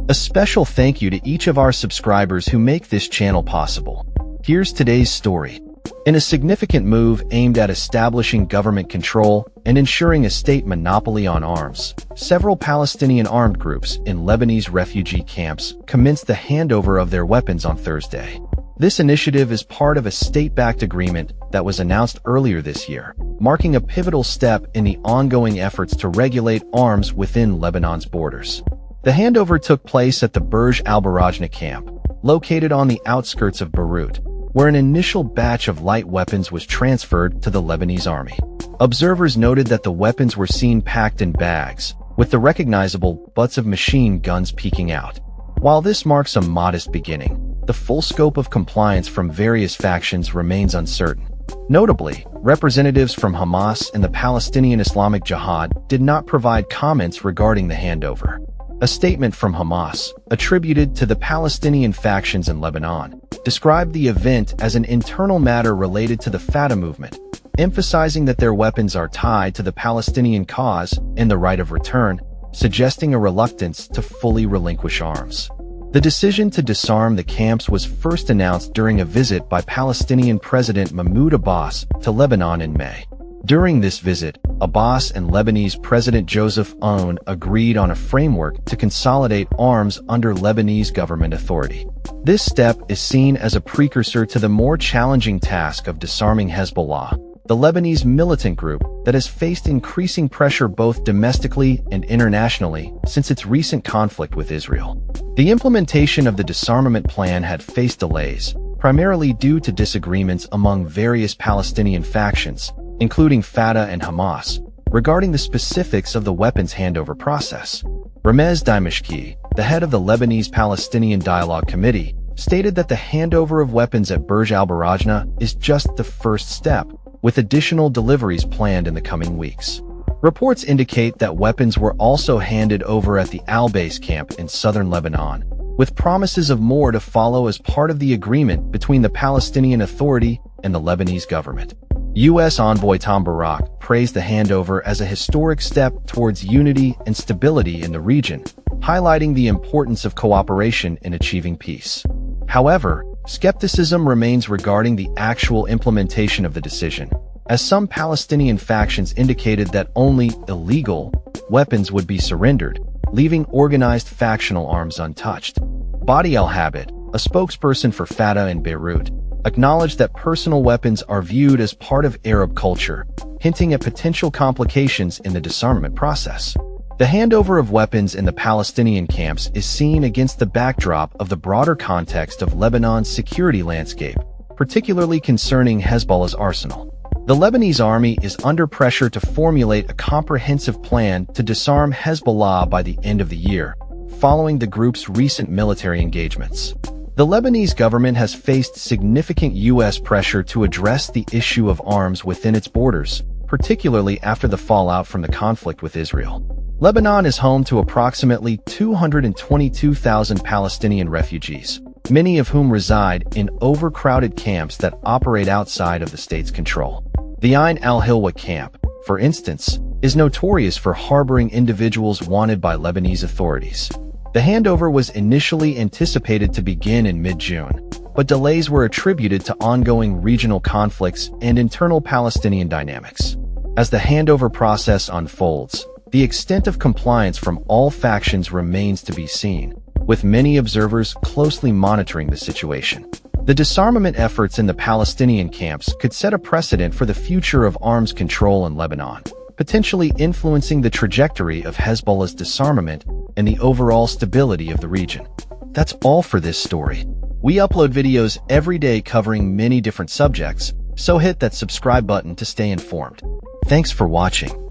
A special thank you to each of our subscribers who make this channel possible. Here's today's story. In a significant move aimed at establishing government control and ensuring a state monopoly on arms, several Palestinian armed groups in Lebanese refugee camps commenced the handover of their weapons on Thursday. This initiative is part of a state-backed agreement that was announced earlier this year, marking a pivotal step in the ongoing efforts to regulate arms within Lebanon's borders. The handover took place at the Burj al-Barajna camp, located on the outskirts of Beirut, where an initial batch of light weapons was transferred to the Lebanese army. Observers noted that the weapons were seen packed in bags, with the recognizable butts of machine guns peeking out. While this marks a modest beginning, the full scope of compliance from various factions remains uncertain. Notably, representatives from Hamas and the Palestinian Islamic Jihad did not provide comments regarding the handover. A statement from Hamas, attributed to the Palestinian factions in Lebanon, described the event as an internal matter related to the Fatah movement, emphasizing that their weapons are tied to the Palestinian cause and the right of return, suggesting a reluctance to fully relinquish arms. The decision to disarm the camps was first announced during a visit by Palestinian President Mahmoud Abbas to Lebanon in May. During this visit, Abbas and Lebanese President Joseph Aoun agreed on a framework to consolidate arms under Lebanese government authority. This step is seen as a precursor to the more challenging task of disarming Hezbollah, the Lebanese militant group that has faced increasing pressure both domestically and internationally since its recent conflict with Israel. The implementation of the disarmament plan had faced delays, primarily due to disagreements among various Palestinian factions, including Fatah and Hamas, regarding the specifics of the weapons handover process. Ramez Dimashqi, the head of the Lebanese Palestinian Dialogue Committee, stated that the handover of weapons at Burj al-Barajna is just the first step, with additional deliveries planned in the coming weeks. Reports indicate that weapons were also handed over at the Al-Bais camp in southern Lebanon, with promises of more to follow as part of the agreement between the Palestinian Authority and the Lebanese government. U.S. Envoy Tom Barak praised the handover as a historic step towards unity and stability in the region, highlighting the importance of cooperation in achieving peace. However, skepticism remains regarding the actual implementation of the decision, as some Palestinian factions indicated that only illegal weapons would be surrendered, leaving organized factional arms untouched. Badi al-Habib, a spokesperson for Fatah in Beirut, acknowledged that personal weapons are viewed as part of Arab culture, hinting at potential complications in the disarmament process. The handover of weapons in the Palestinian camps is seen against the backdrop of the broader context of Lebanon's security landscape, particularly concerning Hezbollah's arsenal. The Lebanese army is under pressure to formulate a comprehensive plan to disarm Hezbollah by the end of the year, following the group's recent military engagements. The Lebanese government has faced significant U.S. pressure to address the issue of arms within its borders, particularly after the fallout from the conflict with Israel. Lebanon is home to approximately 222,000 Palestinian refugees, many of whom reside in overcrowded camps that operate outside of the state's control. The Ain al-Hilwa camp, for instance, is notorious for harboring individuals wanted by Lebanese authorities. The handover was initially anticipated to begin in mid-June, but delays were attributed to ongoing regional conflicts and internal Palestinian dynamics. As the handover process unfolds, the extent of compliance from all factions remains to be seen, with many observers closely monitoring the situation. The disarmament efforts in the Palestinian camps could set a precedent for the future of arms control in Lebanon, potentially influencing the trajectory of Hezbollah's disarmament and the overall stability of the region. That's all for this story. We upload videos every day covering many different subjects, so hit that subscribe button to stay informed. Thanks for watching.